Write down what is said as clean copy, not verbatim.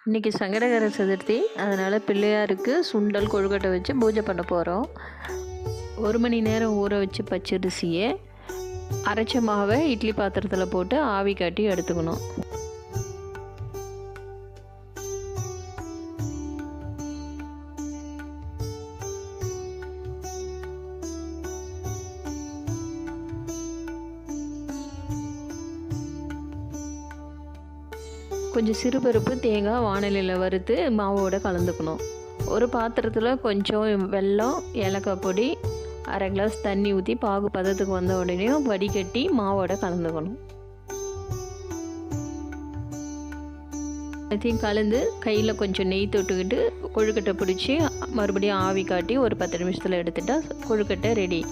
இன்றைக்கி சங்கடகர சதுர்த்தி, அதனால் பிள்ளையாருக்கு சுண்டல் கொழுக்கட்டை வச்சு பூஜை பண்ண போகிறோம். 1 மணி நேரம் ஊற வச்சு பச்சரிசியை அரைச்ச மாவை இட்லி பாத்திரத்தில் போட்டு ஆவி காட்டி எடுத்துக்கணும். கொஞ்சம் சிறுபருப்பு தேங்காய் வாணலியில் வறுத்து மாவோடு கலந்துக்கணும். ஒரு பாத்திரத்தில் கொஞ்சம் வெல்லம், ஏலக்காய் பொடி, அரை கிளாஸ் தண்ணி ஊற்றி பாகு பதத்துக்கு வந்த உடனே வடிகட்டி மாவோட கலந்துக்கணும். எல்லாத்தையும் கலந்து கையில் கொஞ்சம் நெய் தொட்டுக்கிட்டு கொழுக்கட்டை பிடிச்சி மறுபடியும் ஆவி காட்டி ஒரு 10 நிமிஷத்தில் எடுத்துட்டால் கொழுக்கட்டை ரெடி.